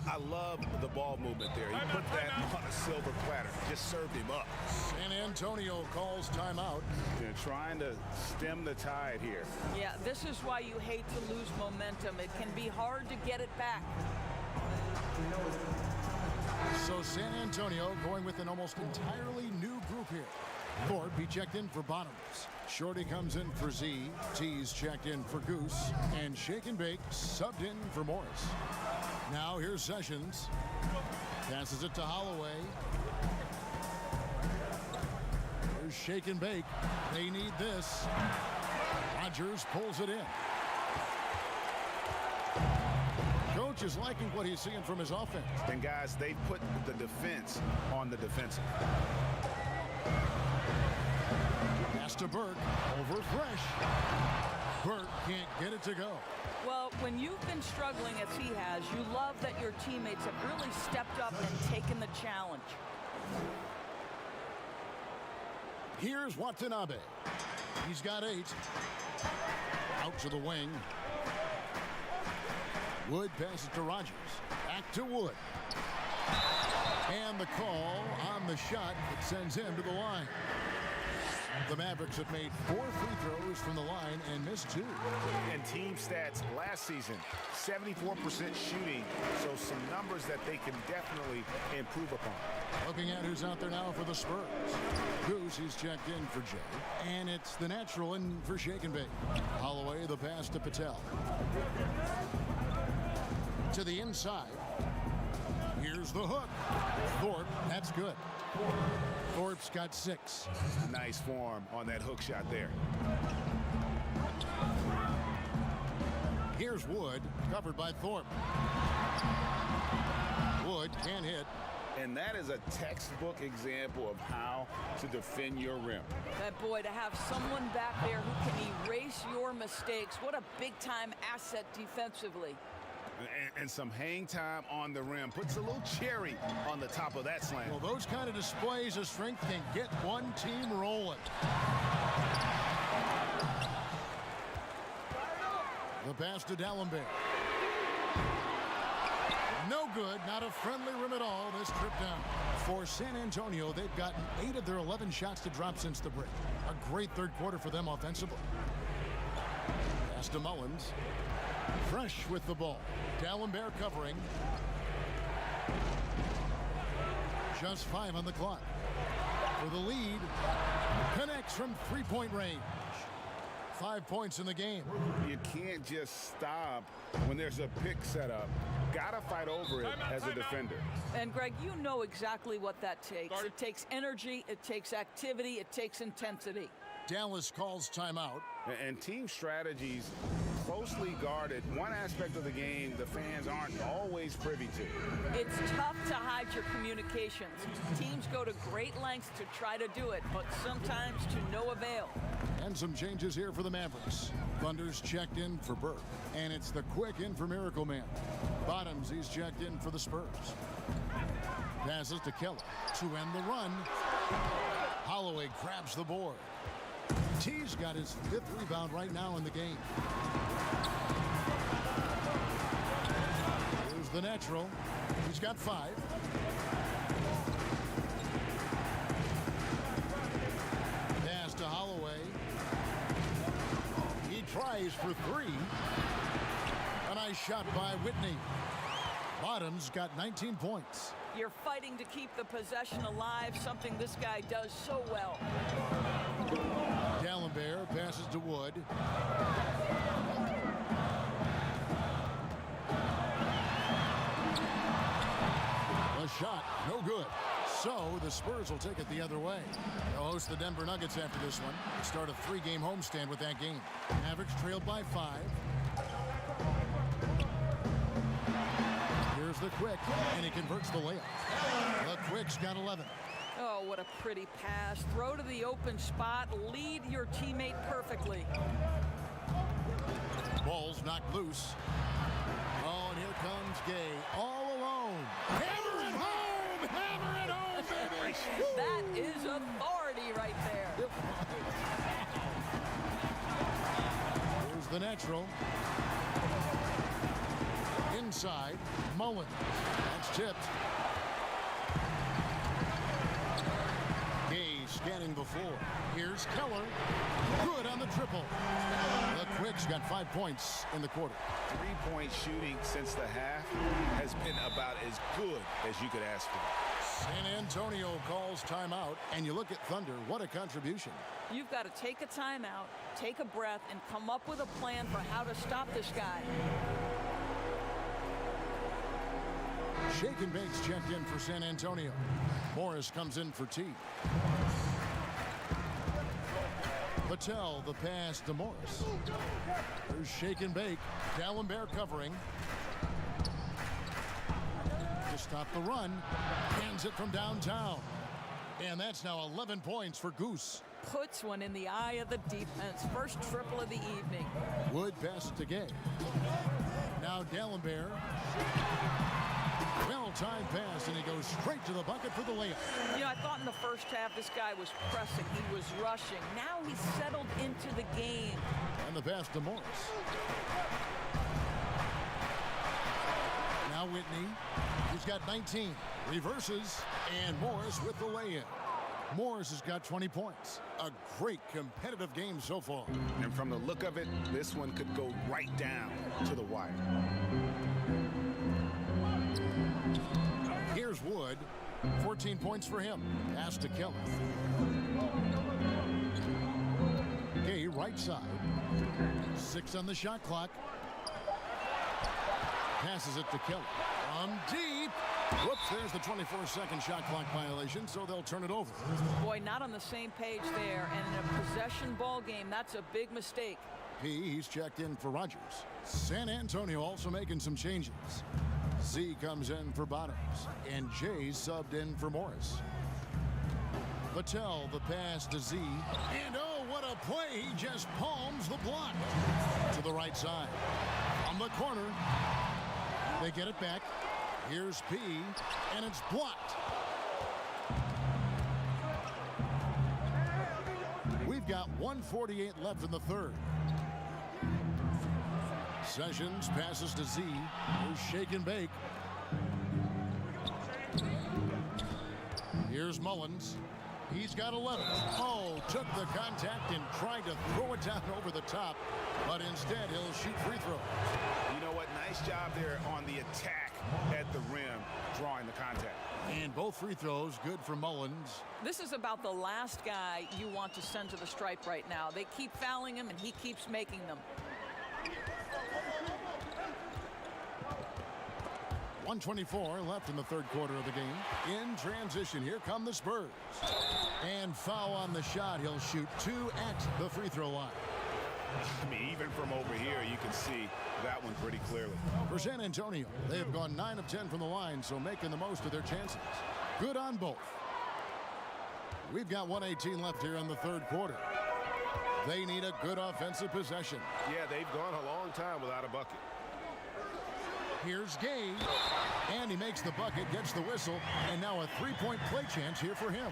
[SPEAKER 2] I love the ball movement there. He put that on a silver platter. Just served him up.
[SPEAKER 1] San Antonio calls timeout.
[SPEAKER 5] They're trying to stem the tide here.
[SPEAKER 3] Yeah, this is why you hate to lose momentum. It can be hard to get it back.
[SPEAKER 1] So San Antonio going with an almost entirely new group here. Thorpe, he checked in for Bottoms. Shorty comes in for Z. T's checked in for Goose. And Shake and Bake subbed in for Morris. Now here's Sessions. Passes it to Holloway. Here's Shake and Bake. They need this. Rogers pulls it in. Coach is liking what he's seeing from his offense.
[SPEAKER 5] And guys, they put the defense on the defensive.
[SPEAKER 1] Pass to Burke. Over Fresh. Burke can't get it to go.
[SPEAKER 3] Well, when you've been struggling as he has, you love that your teammates have really stepped up and taken the challenge.
[SPEAKER 1] Here's Watanabe. He's got 8. Out to the wing. Wood passes to Rogers. Back to Wood. And the call on the shot that sends him to the line. The Mavericks have made 4 free throws from the line and missed 2.
[SPEAKER 5] And team stats last season, 74% shooting, so some numbers that they can definitely improve upon.
[SPEAKER 1] Looking at who's out there now for the Spurs. Goose, he's checked in for Jay. And it's the natural in for Shake and Bake. Holloway, the pass to Patel. To the inside. Here's the hook. Thorpe, that's good. Thorpe's got 6.
[SPEAKER 5] Nice form on that hook shot there.
[SPEAKER 1] Here's Wood, covered by Thorpe. Wood can't hit.
[SPEAKER 5] And that is a textbook example of how to defend your rim.
[SPEAKER 3] That boy, to have someone back there who can erase your mistakes, what a big-time asset defensively.
[SPEAKER 5] And some hang time on the rim. Puts a little cherry on the top of that slam.
[SPEAKER 1] Well, those kind of displays of strength can get one team rolling. The pass to D'Alembert. No good, not a friendly rim at all this trip down. For San Antonio, they've gotten 8 of their 11 shots to drop since the break. A great third quarter for them offensively. Pass to Mullins. Fresh with the ball. D'Alembert covering. Just 5 on the clock. For the lead, connects from three-point range. 5 points in the game.
[SPEAKER 5] You can't just stop when there's a pick set up. Gotta fight over it as a defender.
[SPEAKER 3] And Greg, you know exactly what that takes. It takes energy, it takes activity, it takes intensity.
[SPEAKER 1] Dallas calls timeout.
[SPEAKER 5] And team strategies closely guarded. One aspect of the game the fans aren't always privy to.
[SPEAKER 3] It's tough to hide your communications. Teams go to great lengths to try to do it, but sometimes to no avail.
[SPEAKER 1] And some changes here for the Mavericks. Thunder's checked in for Burke. And it's the Quick in for Miracle Man. Bottoms, he's checked in for the Spurs. Passes to Keller to end the run. Holloway grabs the board. T's got his 5th rebound right now in the game. Here's the natural. He's got 5. Pass to Holloway. He tries for 3. A nice shot by Whitney. Bottoms got 19 points.
[SPEAKER 3] You're fighting to keep the possession alive, something this guy does so well.
[SPEAKER 1] D'Alembert passes to Wood. A shot, no good. So the Spurs will take it the other way. They'll host the Denver Nuggets after this one. Start a 3-game homestand with that game. Mavericks trailed by 5. Here's the Quick, and he converts the layup. The Quick's got 11.
[SPEAKER 3] Oh, what a pretty pass. Throw to the open spot. Lead your teammate perfectly.
[SPEAKER 1] Ball's knocked loose. Oh, and here comes Gay. All alone. Hammer it home! Hammer it home, baby!
[SPEAKER 3] That is authority right there.
[SPEAKER 1] Here's the natural. Inside, Mullins. That's tipped. Scanning before. Here's Keller. Good on the triple. The Quick's got 5 points in the quarter.
[SPEAKER 5] 3-point shooting since the half has been about as good as you could ask for.
[SPEAKER 1] San Antonio calls timeout, and you look at Thunder, what a contribution.
[SPEAKER 3] You've got to take a timeout, take a breath, and come up with a plan for how to stop this guy.
[SPEAKER 1] Shake and Bake's checked in for San Antonio. Morris comes in for T. Patel, the pass to Morris. There's Shake and Bake. D'Alembert covering. To stop the run. Hands it from downtown. And that's now 11 points for Goose.
[SPEAKER 3] Puts one in the eye of the defense. First triple of the evening.
[SPEAKER 1] Wood passes to Gay. Now D'Alembert. Well-timed pass, and he goes straight to the bucket for the layup.
[SPEAKER 3] You know, I thought in the first half this guy was pressing. He was rushing. Now he's settled into the game.
[SPEAKER 1] And the pass to Morris. Now Whitney. He's got 19. Reverses, and Morris with the lay-in. Morris has got 20 points. A great competitive game so far.
[SPEAKER 5] And from the look of it, this one could go right down to the wire.
[SPEAKER 1] Here's Wood. 14 points for him. Pass to Kelly. Gay right side. 6 on the shot clock. Passes it to Kelly. From deep. Whoops, there's the 24-second shot clock violation, so they'll turn it over.
[SPEAKER 3] Boy, not on the same page there. And in a possession ball game, that's a big mistake.
[SPEAKER 1] He's checked in for Rogers. San Antonio also making some changes. Z comes in for Bottoms, and Jay subbed in for Morris. Patel, the pass to Z, and oh, what a play! He just palms the block to the right side. On the corner, they get it back. Here's P, and it's blocked. We've got 1:48 left in the third. Sessions passes to Z. Here's shake and bake. Here's Mullins. He's got 11. Oh, took the contact and tried to throw it down over the top, but instead he'll shoot free throws.
[SPEAKER 5] You know what? Nice job there on the attack at the rim, drawing the contact.
[SPEAKER 1] And both free throws good for Mullins.
[SPEAKER 3] This is about the last guy you want to send to the stripe right now. They keep fouling him, and he keeps making them.
[SPEAKER 1] 1:24 left in the third quarter of the game. In transition, here come the Spurs. And foul on the shot. He'll shoot 2 at the free throw line.
[SPEAKER 5] I mean, even from over here, you can see that one pretty clearly.
[SPEAKER 1] For San Antonio, they have gone 9 of 10 from the line, so making the most of their chances. Good on both. We've got 1:18 left here in the third quarter. They need a good offensive possession.
[SPEAKER 5] Yeah, they've gone a long time without a bucket.
[SPEAKER 1] Here's Gay, and he makes the bucket, gets the whistle, and now a three-point play chance here for him.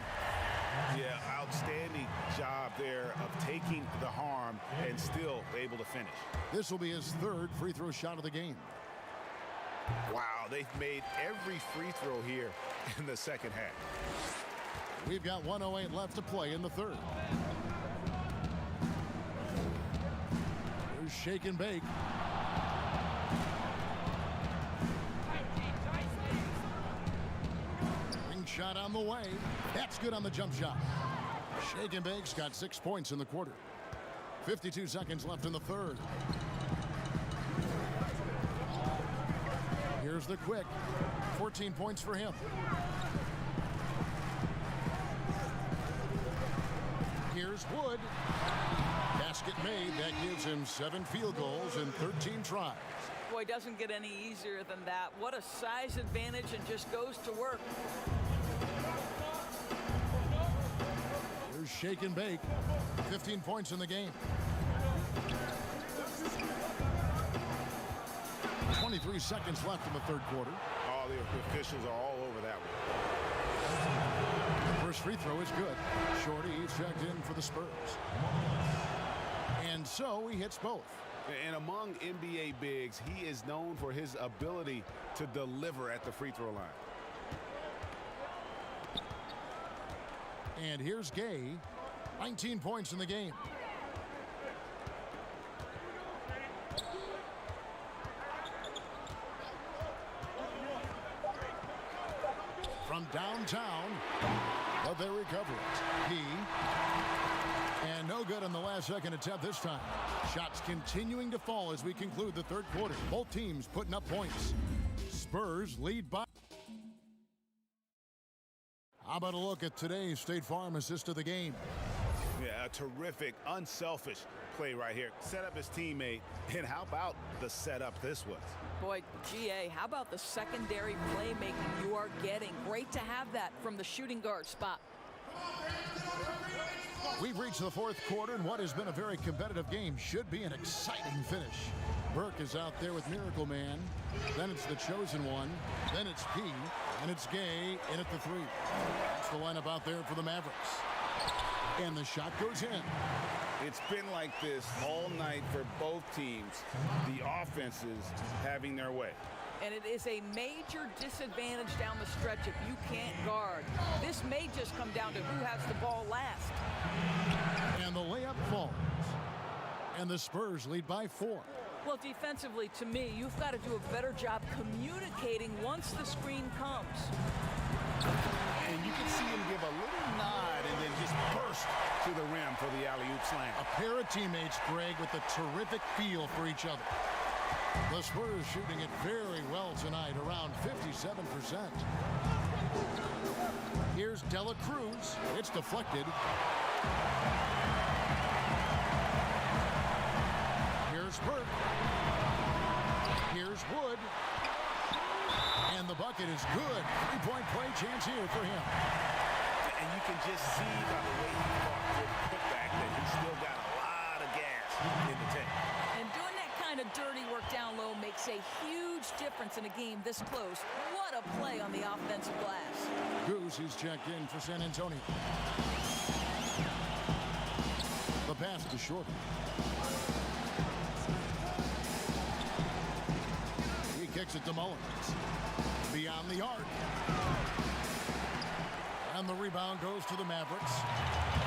[SPEAKER 5] Yeah, outstanding job there of taking the harm and still able to finish.
[SPEAKER 1] This will be his third free throw shot of the game.
[SPEAKER 5] Wow, they've made every free throw here in the second half.
[SPEAKER 1] We've got 1:08 left to play in the third. Here's shake and bake. Shot on the way. That's good on the jump shot. Shake and bake's got 6 points in the quarter. 52 seconds left in the third. Here's the quick. 14 points for him. Here's Wood. Basket made. That gives him 7 field goals in 13 tries.
[SPEAKER 3] Boy, doesn't get any easier than that. What a size advantage, and just goes to work.
[SPEAKER 1] Here's shake and bake. 15 points in the game. 23 seconds left in the third quarter.
[SPEAKER 5] All the officials are all over that one.
[SPEAKER 1] First free throw is good. Shorty checked in for the Spurs. And so he hits both.
[SPEAKER 5] And among NBA bigs, he is known for his ability to deliver at the free throw line.
[SPEAKER 1] And here's Gay. 19 points in the game. From downtown, but they recover it. And no good on the last second attempt this time. Shots continuing to fall as we conclude the third quarter. Both teams putting up points. Spurs lead by. How about a look at today's State Farm assist of the game?
[SPEAKER 5] Yeah, a terrific, unselfish play right here. Set up his teammate, and how about the setup this was?
[SPEAKER 3] Boy, GA, how about the secondary playmaking you are getting? Great to have that from the shooting guard spot.
[SPEAKER 1] We've reached the fourth quarter, and what has been a very competitive game should be an exciting finish. Burke is out there with Miracle Man. Then it's the Chosen One. Then it's P. And it's Gay in at the 3. That's the lineup out there for the Mavericks. And the shot goes in.
[SPEAKER 5] It's been like this all night for both teams. The offenses having their way.
[SPEAKER 3] And it is a major disadvantage down the stretch if you can't guard. This may just come down to who has the ball last.
[SPEAKER 1] And the layup falls. And the Spurs lead by 4.
[SPEAKER 3] Well, defensively, to me, you've got to do a better job communicating once the screen comes.
[SPEAKER 5] And you can see him give a little nod and then just burst to the rim for the alley-oop slam.
[SPEAKER 1] A pair of teammates, Greg, with a terrific feel for each other. The Spurs shooting it very well tonight, around 57%. Here's Dela Cruz. It's deflected. Here's Burke. Here's Wood. And the bucket is good. Three-point play chance here for him.
[SPEAKER 2] And you can just see by the way he fought for the putback that he's still got a lot of gas in the tank.
[SPEAKER 3] And doing that kind of dirty work down low makes a huge difference in a game this close. What a play on the offensive glass.
[SPEAKER 1] Goose is checked in for San Antonio. The pass to Short. He kicks it to Mullins. Beyond the arc. And the rebound goes to the Mavericks.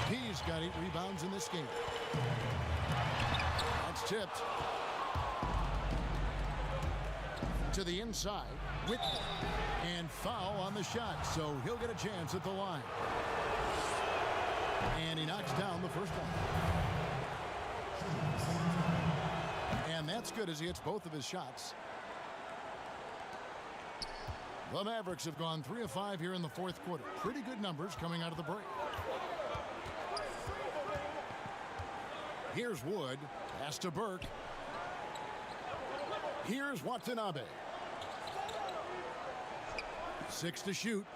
[SPEAKER 1] He's got 8 rebounds in this game. That's tipped. To the inside. Whitney. And foul on the shot, so he'll get a chance at the line. And he knocks down the first one. And that's good as he hits both of his shots. The Mavericks have gone 3 of 5 here in the fourth quarter. Pretty good numbers coming out of the break. Here's Wood. Pass to Burke. Here's Watanabe. 6 to shoot.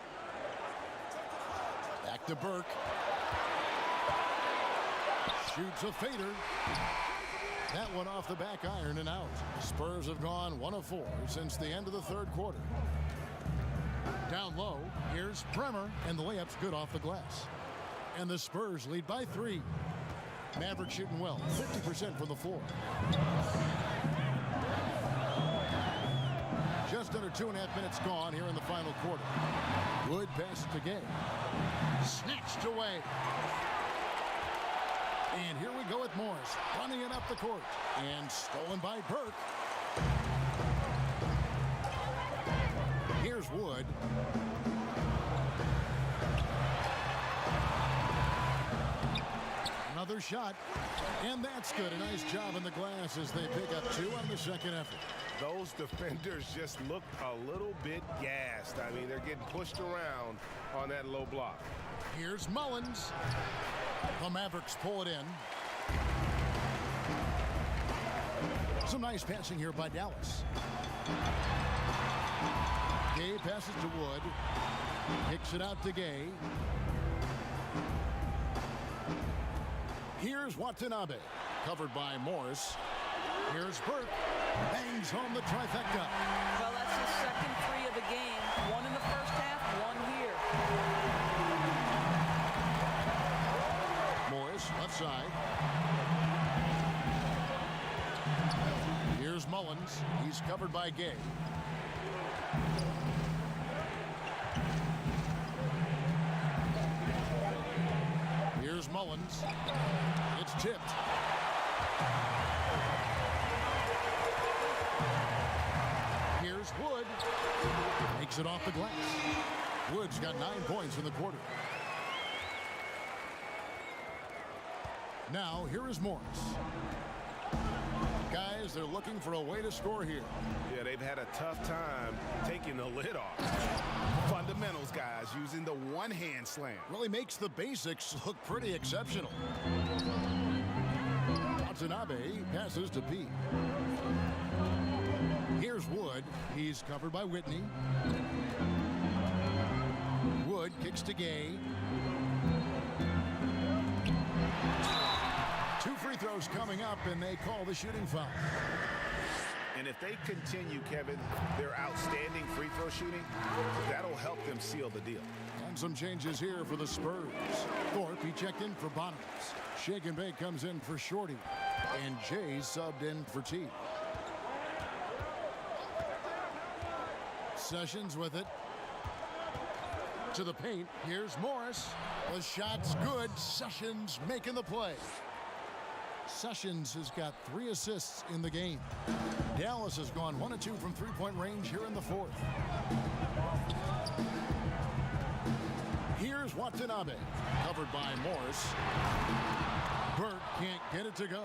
[SPEAKER 1] Back to Burke. Shoots a fader. That one off the back iron and out. Spurs have gone 1 of 4 since the end of the third quarter. Down low, here's Bremer, and the layup's good off the glass. And the Spurs lead by 3. Mavericks shooting well, 50% from the floor. Just under 2.5 minutes gone here in the final quarter. Wood passes to Gay. Snatched away. And here we go with Morris, running it up the court. And stolen by Burke. Here's Wood. Another shot. And that's good. A nice job in the glass as they pick up 2 on the second effort.
[SPEAKER 2] Those defenders just looked a little bit gassed. I mean, they're getting pushed around on that low block.
[SPEAKER 1] Here's Mullins. The Mavericks pull it in. Some nice passing here by Dallas. Gay passes to Wood. Kicks it out to Gay. Here's Watanabe. Covered by Morris. Here's Burke. Bangs home the trifecta.
[SPEAKER 3] Well, that's his second 3 of the game. 1 in the first half, 1 here.
[SPEAKER 1] Morris, left side. Here's Mullins. He's covered by Gay. Here's Mullins. It's tipped. Here's Wood. Makes it off the glass. Wood's got 9 points in the quarter. Now, here is Morris. Guys, they're looking for a way to score here.
[SPEAKER 2] Yeah, they've had a tough time taking the lid off.
[SPEAKER 5] Fundamentals, guys, using the one-hand slam.
[SPEAKER 1] Really makes the basics look pretty exceptional. Watanabe passes to P. Here's Wood. He's covered by Whitney. Wood kicks to Gay. 2 free throws coming up, and they call the shooting foul.
[SPEAKER 2] And if they continue, Kevin, their outstanding free throw shooting, that'll help them seal the deal.
[SPEAKER 1] And some changes here for the Spurs. Thorpe, he checked in for Bonhams. Shake and Bake comes in for Shorty. And Jay subbed in for T. Sessions with it. To the paint. Here's Morris. The shot's good. Sessions making the play. Sessions has got 3 assists in the game. Dallas has gone 1 of 2 from three-point range here in the fourth. Here's Watanabe. Covered by Morris. Burke can't get it to go.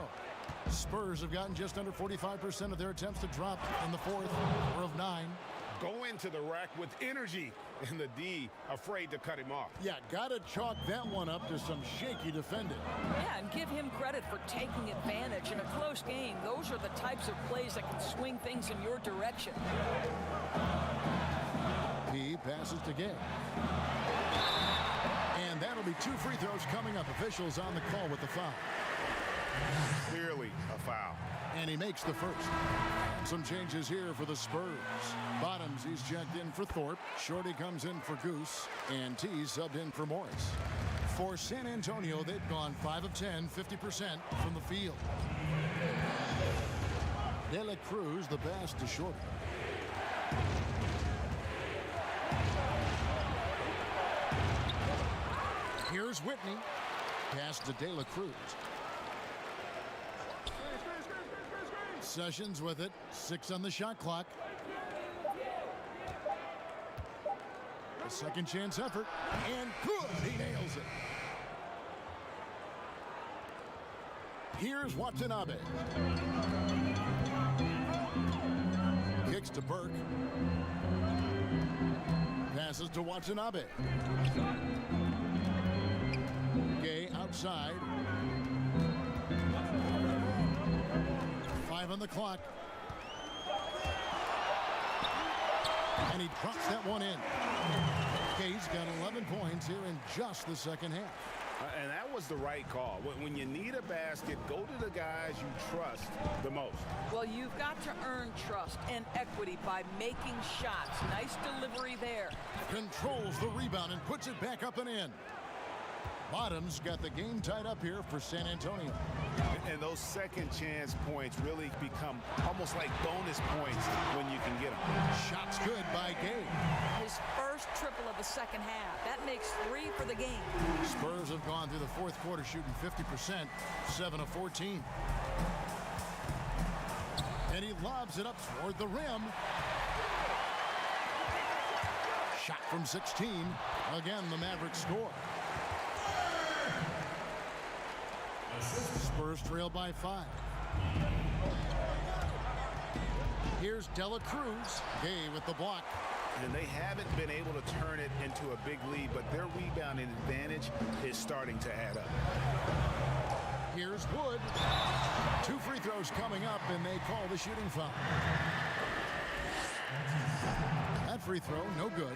[SPEAKER 1] Spurs have gotten just under 45% of their attempts to drop in the fourth. 4 of 9.
[SPEAKER 5] Go into the rack with energy, and the D afraid to cut him off.
[SPEAKER 1] Yeah, got to chalk that one up to some shaky defending.
[SPEAKER 3] Yeah, and give him credit for taking advantage in a close game. Those are the types of plays that can swing things in your direction.
[SPEAKER 1] He passes to Gay. And that'll be 2 free throws coming up. Officials on the call with the foul.
[SPEAKER 5] Clearly a foul.
[SPEAKER 1] And he makes the first. And some changes here for the Spurs. Bottoms, he's checked in for Thorpe. Shorty comes in for Goose. And T subbed in for Morris. For San Antonio, they've gone 5 of 10, 50% from the field. De La Cruz, the pass to Shorty. Here's Whitney. Pass to De La Cruz. Sessions with it. 6 on the shot clock. A second chance effort. And good. He nails it. Here's Watanabe. Kicks to Burke. Passes to Watanabe. Gay outside. 5 on the clock. And he drops that one in. Gay's got 11 points here in just the second half.
[SPEAKER 5] And that was the right call. When you need a basket, go to the guys you trust the most.
[SPEAKER 3] Well, you've got to earn trust and equity by making shots. Nice delivery there.
[SPEAKER 1] Controls the rebound and puts it back up and in. Bottoms got the game tied up here for San Antonio.
[SPEAKER 5] And those second chance points really become almost like bonus points when you can get them.
[SPEAKER 1] Shots good by Gay.
[SPEAKER 3] His first triple of the second half. That makes 3 for the game.
[SPEAKER 1] Spurs have gone through the fourth quarter shooting 50%, 7 of 14. And he lobs it up toward the rim. Shot from 16. Again, the Mavericks score. Spurs trail by 5. Here's De La Cruz. Gay with the block.
[SPEAKER 5] And they haven't been able to turn it into a big lead, but their rebounding advantage is starting to add up.
[SPEAKER 1] Here's Wood. 2 free throws coming up, and they call the shooting foul. That free throw, no good.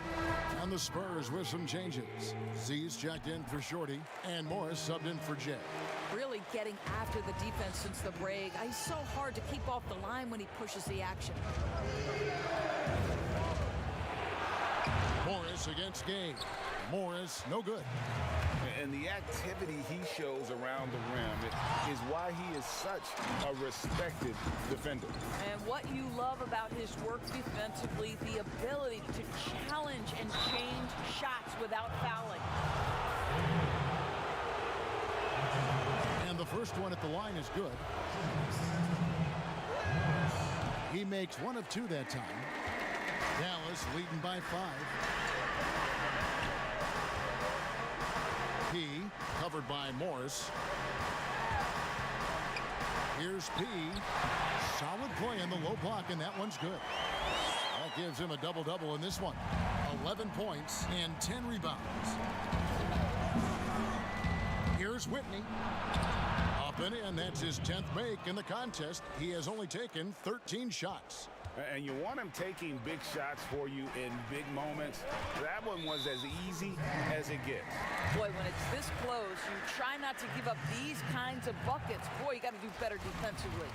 [SPEAKER 1] And the Spurs with some changes. Z's checked in for Shorty, and Morris subbed in for Jay.
[SPEAKER 3] Really getting after the defense since the break. He's so hard to keep off the line when he pushes the action.
[SPEAKER 1] Morris against Gay. Morris, no good.
[SPEAKER 5] And the activity he shows around the rim is why he is such a respected defender.
[SPEAKER 3] And what you love about his work defensively, the ability to challenge and change shots without fouling.
[SPEAKER 1] And the first one at the line is good. He makes 1 of 2 that time. Dallas leading by 5. P covered by Morris. Here's P. Solid play in the low block, and that one's good. That gives him a double-double in this one. 11 points and 10 rebounds. Here's Whitney. Up and in. That's his 10th make in the contest. He has only taken 13 shots.
[SPEAKER 5] And you want him taking big shots for you in big moments. That one was as easy as it gets.
[SPEAKER 3] Boy, when it's this close, you try not to give up these kinds of buckets. Boy, you got to do better defensively.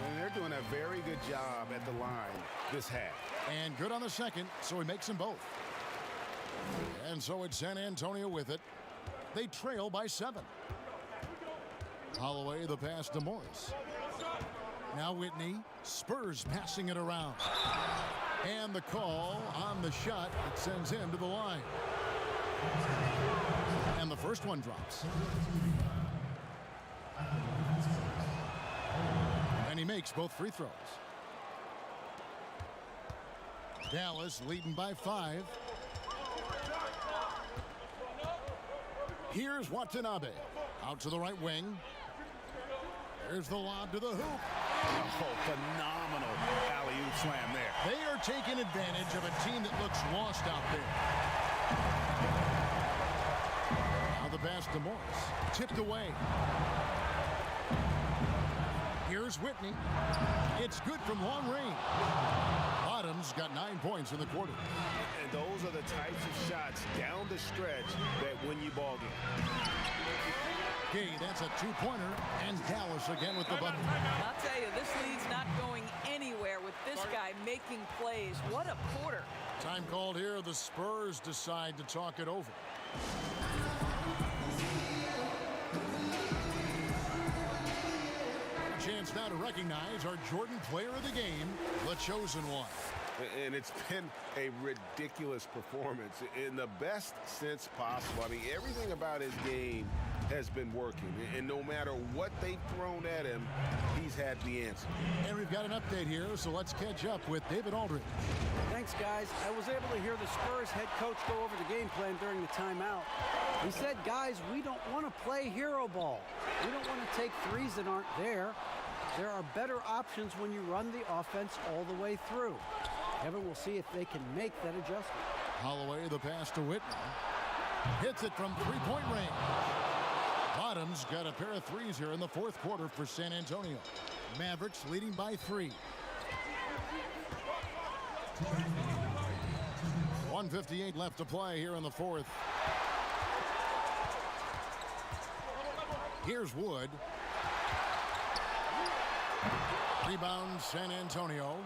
[SPEAKER 5] And they're doing a very good job at the line this half.
[SPEAKER 1] And good on the second, so he makes them both. And so it's San Antonio with it. They trail by 7. Holloway, the pass to Morris. Now Whitney. Spurs passing it around. And the call on the shot that sends him to the line. And the first one drops. And he makes both free throws. Dallas leading by 5. Here's Watanabe. Out to the right wing. There's the lob to the hoop.
[SPEAKER 5] Oh, phenomenal alley-oop slam there.
[SPEAKER 1] They are taking advantage of a team that looks lost out there. Now the pass to Morris. Tipped away. Here's Whitney. It's good from long range. Bottoms got 9 points in the quarter.
[SPEAKER 2] And those are the types of shots down the stretch that win you ball game.
[SPEAKER 1] Okay, that's a 2-pointer, and Dallas again with the bucket.
[SPEAKER 3] I'll tell you, this lead's not going anywhere with this guy making plays. What a quarter.
[SPEAKER 1] Time called here. The Spurs decide to talk it over. A chance now to recognize our Jordan player of the game, the chosen one.
[SPEAKER 2] And it's been a ridiculous performance in the best sense possible. I mean, everything about his game has been working. And no matter what they've thrown at him, he's had the answer.
[SPEAKER 1] And we've got an update here, so let's catch up with David Aldridge.
[SPEAKER 8] Thanks, guys. I was able to hear the Spurs head coach go over the game plan during the timeout. He said, guys, we don't want to play hero ball. We don't want to take threes that aren't there. There are better options when you run the offense all the way through. Evan will see if they can make that adjustment.
[SPEAKER 1] Holloway, the pass to Whitney. Hits it from three-point range. Bottoms got a pair of threes here in the fourth quarter for San Antonio. Mavericks leading by 3. 1:58 left to play here in the fourth. Here's Wood. Rebound San Antonio.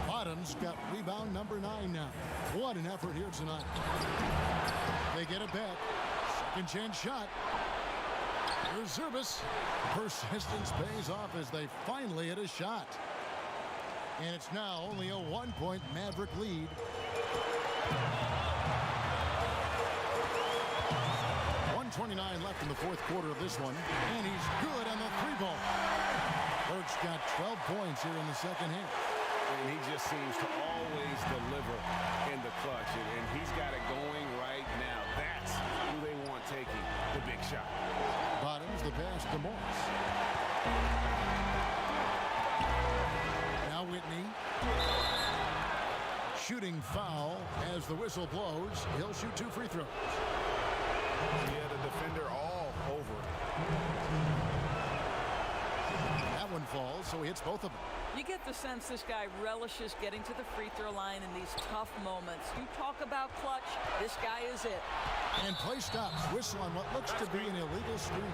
[SPEAKER 1] Bottoms got rebound number 9 now. What an effort here tonight. They get it back. Second chance shot. Here's Zurbis. Persistence pays off as they finally hit a shot. And it's now only a 1-point Maverick lead. .29 left in the fourth quarter of this one. And he's good on the 3-ball. Burks got 12 points here in the second half.
[SPEAKER 2] And he just seems to always deliver in the clutch. And he's got it going right now. That's who they want taking the big shot.
[SPEAKER 1] Bottoms, the pass to Morris. Now Whitney. Shooting foul as the whistle blows. He'll shoot 2 free throws.
[SPEAKER 2] He had a defender all over.
[SPEAKER 1] That one falls, so he hits both of them.
[SPEAKER 3] You get the sense this guy relishes getting to the free throw line in these tough moments. You talk about clutch, this guy is it.
[SPEAKER 1] And play stops. Whistle on what looks to be an illegal screen.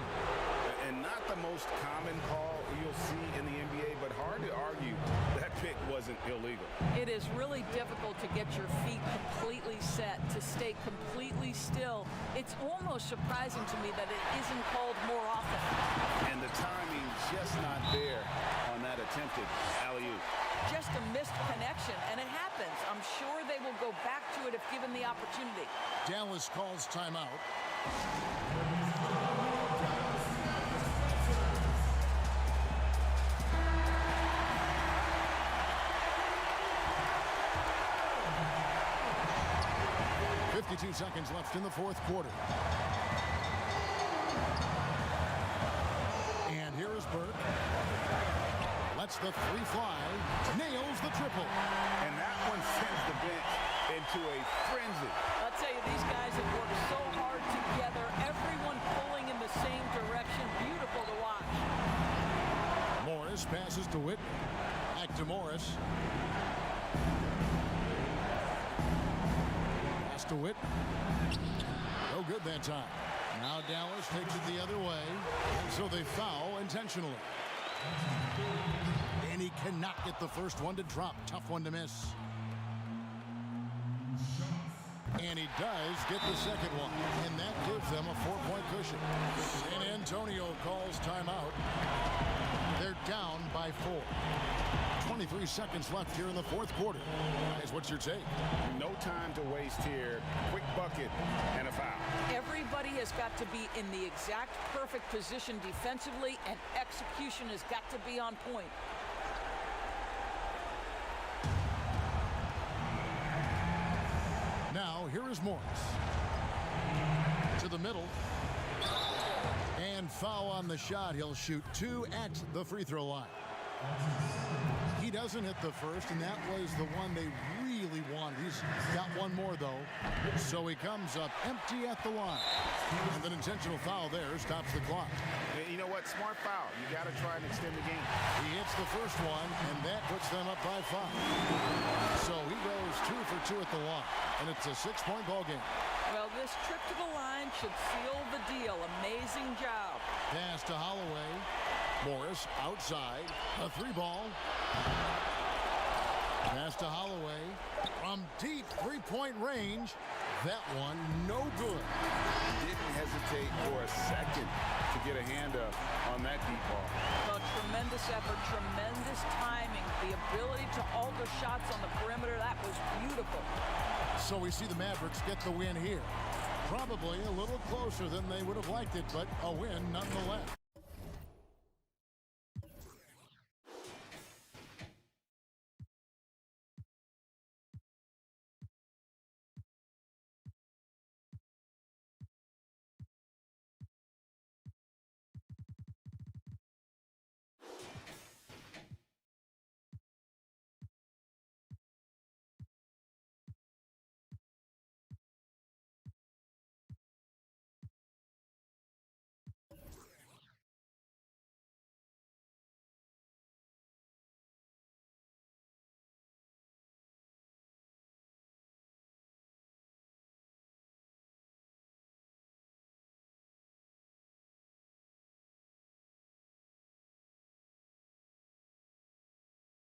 [SPEAKER 2] And not the most common call you'll see in the NBA, but hard to argue that pick wasn't illegal.
[SPEAKER 3] It is really difficult to get your feet completely set, to stay completely still. It's almost surprising to me that it isn't called more often.
[SPEAKER 2] And the timing just not there on that attempted alley-oop.
[SPEAKER 3] Just a missed connection, and it happens. I'm sure they will go back to it if given the opportunity.
[SPEAKER 1] Dallas calls timeout. .52 seconds left in the fourth quarter. And here is Burke. Lets the 3 fly. Nails the triple.
[SPEAKER 2] And that one sends the bench into a frenzy.
[SPEAKER 3] I'll tell you, these guys have worked so hard together. Everyone pulling in the same direction. Beautiful to watch.
[SPEAKER 1] Morris passes to Whitney. Back to Morris. Pass to Whitney. No good that time. Now Dallas takes it the other way. And so they foul intentionally. And he cannot get the first one to drop. Tough one to miss. And he does get the second one. And that gives them a 4-point cushion. San Antonio calls timeout. They're down by 4. 23 seconds left here in the fourth quarter. Guys, what's your take?
[SPEAKER 5] No time to waste here. Quick bucket and a foul.
[SPEAKER 3] Everybody has got to be in the exact perfect position defensively, and execution has got to be on point.
[SPEAKER 1] Now, here is Morris. To the middle. And foul on the shot. He'll shoot 2 at the free throw line. He doesn't hit the first, and that was the one they really wanted. He's got one more, though. So he comes up empty at the line. And an intentional foul there stops the clock.
[SPEAKER 5] You know what? Smart foul. You got to try and extend the game.
[SPEAKER 1] He hits the first one, and that puts them up by 5. So he goes 2 for 2 at the line, and it's a 6-point ball game.
[SPEAKER 3] Well, this trip to the line should seal the deal. Amazing job.
[SPEAKER 1] Pass to Holloway. Morris outside. A 3-ball. Pass to Holloway. From deep 3-point range. That one no good.
[SPEAKER 5] Didn't hesitate for a second to get a hand up on that deep ball.
[SPEAKER 3] Well, tremendous effort, tremendous timing. The ability to alter shots on the perimeter, that was beautiful.
[SPEAKER 1] So we see the Mavericks get the win here. Probably a little closer than they would have liked it, but a win nonetheless.